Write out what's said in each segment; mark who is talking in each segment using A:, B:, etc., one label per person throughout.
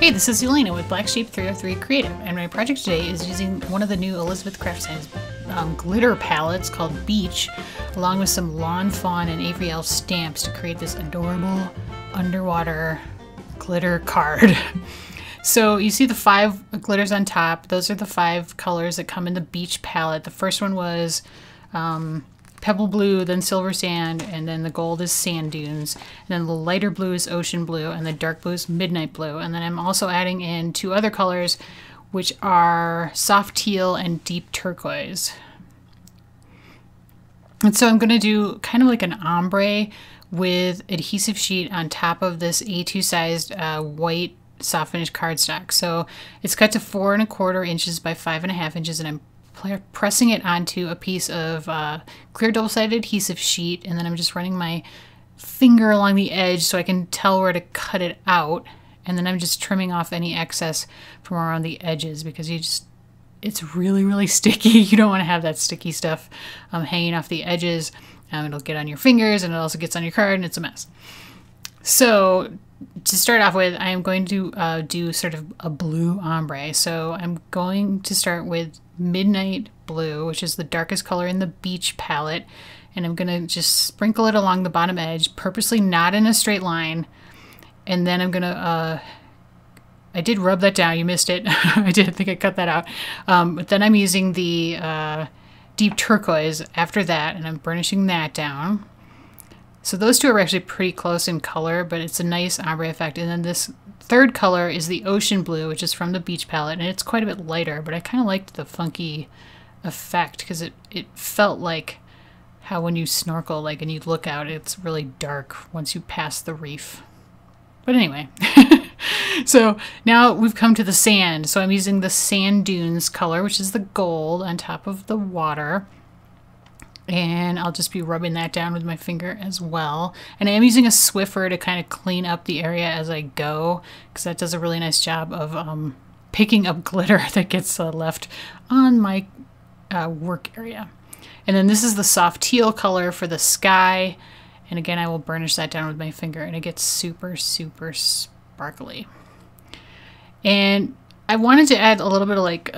A: Hey, this is Elena with Black Sheep 303 Creative, and my project today is using one of the new Elizabeth Craft Science glitter palettes called Beach, along with some Lawn Fawn and Avery Elle stamps to create this adorable underwater glitter card. So you see the 5 glitters on top. Those are the 5 colors that come in the Beach palette. The first one was pebble blue, then silver sand, and then the gold is sand dunes, and then the lighter blue is ocean blue, and the dark blue is midnight blue. And then I'm also adding in 2 other colors, which are soft teal and deep turquoise. And so I'm going to do kind of like an ombre with adhesive sheet on top of this A2 sized white soft finish cardstock. So it's cut to 4 1/4 inches by 5 1/2 inches, and I'm pressing it onto a piece of clear double-sided adhesive sheet, and then I'm just running my finger along the edge so I can tell where to cut it out, and then I'm just trimming off any excess from around the edges because it's really sticky. You don't want to have that sticky stuff hanging off the edges. It'll get on your fingers, and it also gets on your card, and it's a mess. So to start off with, I am going to do sort of a blue ombre. So I'm going to start with midnight blue, which is the darkest color in the Beach palette, and I'm going to just sprinkle it along the bottom edge, purposely not in a straight line. And then I'm going to I did rub that down, you missed it. I think I cut that out. But then I'm using the deep turquoise after that, and I'm burnishing that down. So those 2 are actually pretty close in color, but it's a nice ombre effect. And then this third color is the ocean blue, which is from the Beach palette, and it's quite a bit lighter, but I kind of liked the funky effect because it felt like how when you snorkel, like, and you look out, it's really dark once you pass the reef. But anyway, so now we've come to the sand. So I'm using the sand dunes color, which is the gold on top of the water. And I'll just be rubbing that down with my finger as well. And I am using a Swiffer to kind of clean up the area as I go, because that does a really nice job of picking up glitter that gets left on my work area. And then this is the soft teal color for the sky. And again, I will burnish that down with my finger, and it gets super sparkly. And I wanted to add a little bit of like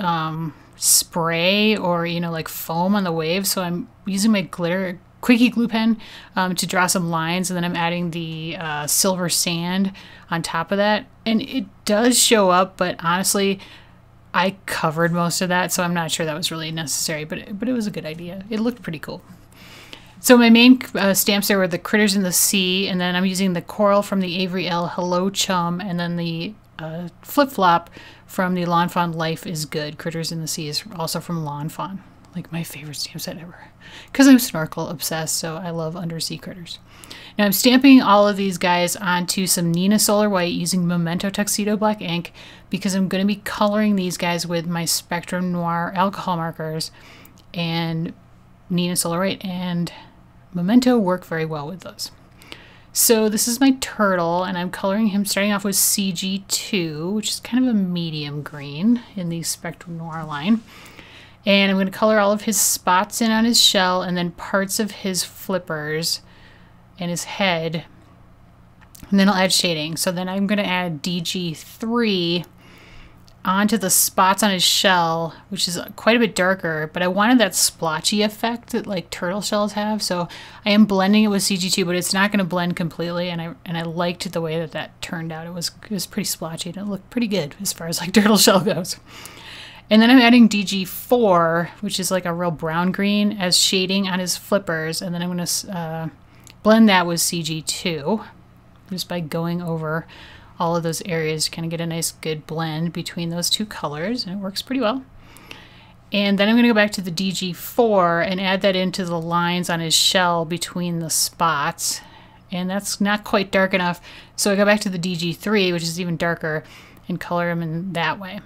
A: spray or, you know, like foam on the wave. So I'm using my glitter quickie glue pen to draw some lines, and then I'm adding the silver sand on top of that. And it does show up, but honestly, I covered most of that, so I'm not sure that was really necessary, but it was a good idea. It looked pretty cool. So my main stamps there were the Critters in the Sea, and then I'm using the coral from the Avery Elle Hello Chum, and then the flip-flop from the Lawn Fawn Life is Good. Critters in the Sea is also from Lawn Fawn. Like my favorite stamp set ever. Because I'm snorkel obsessed, so I love undersea critters. Now I'm stamping all of these guys onto some Nina Solar White using Memento Tuxedo black ink, because I'm going to be coloring these guys with my Spectrum Noir alcohol markers, and Nina Solar White and Memento work very well with those. So this is my turtle, and I'm coloring him starting off with CG2, which is kind of a medium green in the Spectrum Noir line. And I'm going to color all of his spots in on his shell, and then parts of his flippers and his head. And then I'll add shading. So then I'm going to add DG3 onto the spots on his shell, which is quite a bit darker, but I wanted that splotchy effect that like turtle shells have, so I am blending it with CG2, but it's not going to blend completely, and I liked the way that turned out. It was pretty splotchy, and it looked pretty good as far as like turtle shell goes. And then I'm adding DG4, which is like a real brown green, as shading on his flippers, and then I'm going to blend that with CG2 just by going over all of those areas to kind of get a nice good blend between those 2 colors, and it works pretty well. And then I'm going to go back to the DG4 and add that into the lines on his shell between the spots, and that's not quite dark enough, so I go back to the DG3, which is even darker, and color him in that way.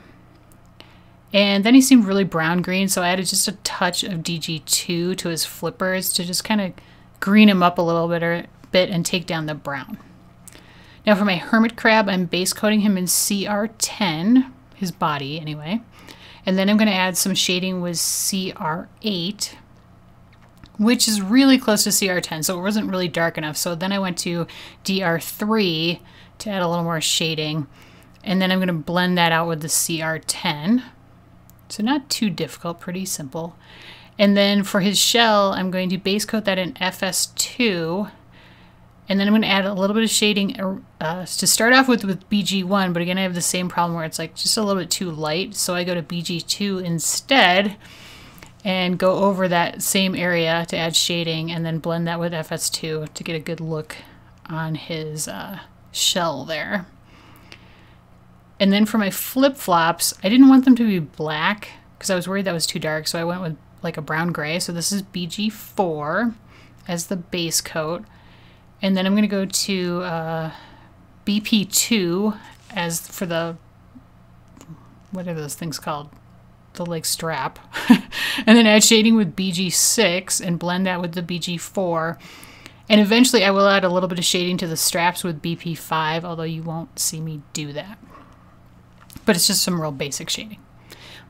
A: And then he seemed really brown green, so I added just a touch of DG2 to his flippers to just kind of green him up a little bit and take down the brown. Now for my hermit crab, I'm base coating him in CR10, his body anyway. And then I'm going to add some shading with CR8, which is really close to CR10, so it wasn't really dark enough. So then I went to DR3 to add a little more shading. And then I'm going to blend that out with the CR10. So not too difficult, pretty simple. And then for his shell, I'm going to base coat that in FS2. And then I'm going to add a little bit of shading to start off with BG1. But again, I have the same problem where it's like just a little bit too light. So I go to BG2 instead and go over that same area to add shading and then blend that with FS2 to get a good look on his shell there. And then for my flip-flops, I didn't want them to be black because I was worried that was too dark, so I went with like a brown gray. So this is BG4 as the base coat. And then I'm going to go to BP2 as for the, what are those things called? The like strap. And then add shading with BG6 and blend that with the BG4. And eventually I will add a little bit of shading to the straps with BP5, although you won't see me do that. But it's just some real basic shading.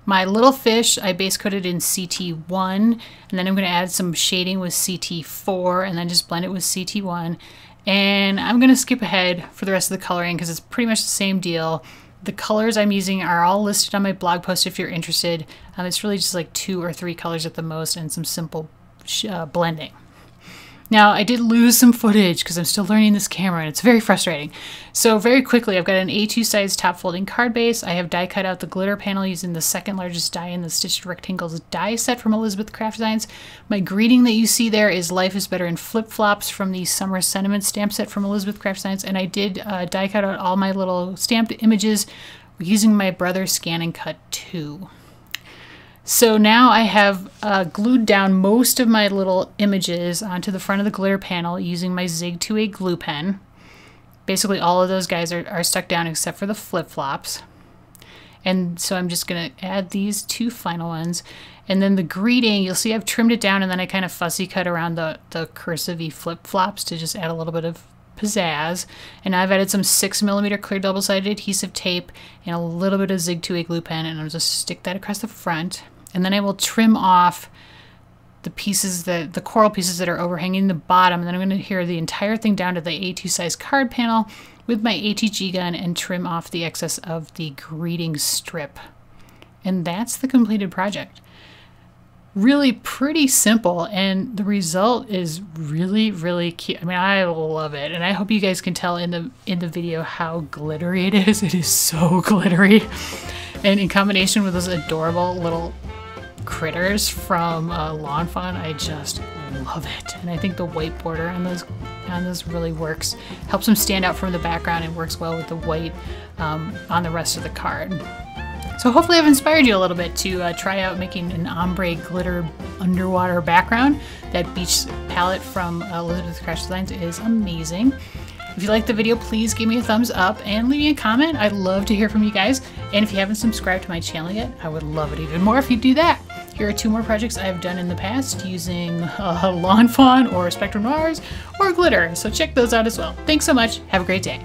A: My little fish, I base coated in CT1, and then I'm going to add some shading with CT4, and then just blend it with CT1. And I'm going to skip ahead for the rest of the coloring because it's pretty much the same deal. The colors I'm using are all listed on my blog post if you're interested. It's really just like 2 or 3 colors at the most and some simple blending. Now, I did lose some footage because I'm still learning this camera and it's very frustrating. So very quickly, I've got an A2 size top folding card base. I have die cut out the glitter panel using the second largest die in the Stitched Rectangles die set from Elizabeth Craft Designs. My greeting that you see there is Life is Better in Flip-Flops from the Summer Sentiment stamp set from Elizabeth Craft Designs. And I did die cut out all my little stamped images using my Brother Scan and Cut 2. So now I have glued down most of my little images onto the front of the glitter panel using my Zig 2A glue pen. Basically all of those guys are stuck down except for the flip-flops. And so I'm just going to add these 2 final ones. And then the greeting, you'll see I've trimmed it down and then I kind of fussy cut around the cursive-y flip-flops to just add a little bit of pizzazz. And I've added some 6mm clear double-sided adhesive tape and a little bit of Zig 2A glue pen, and I'll just stick that across the front. And then I will trim off the pieces, the coral pieces that are overhanging the bottom. And then I'm going to adhere the entire thing down to the A2 size card panel with my ATG gun and trim off the excess of the greeting strip. And that's the completed project. Really pretty simple, and the result is really, really cute. I mean, I love it, and I hope you guys can tell in the video how glittery it is. It is so glittery, and in combination with those adorable little critters from Lawn Fawn, I just love it. And I think the white border on those really works, helps them stand out from the background, and works well with the white on the rest of the card. So hopefully I've inspired you a little bit to try out making an ombre glitter underwater background. That beach palette from Elizabeth Craft Designs is amazing. If you liked the video, please give me a thumbs up and leave me a comment. I'd love to hear from you guys. And if you haven't subscribed to my channel yet, I would love it even more if you do that. Here are 2 more projects I have done in the past using Lawn Fawn or Spectrum Noirs or glitter. So check those out as well. Thanks so much. Have a great day.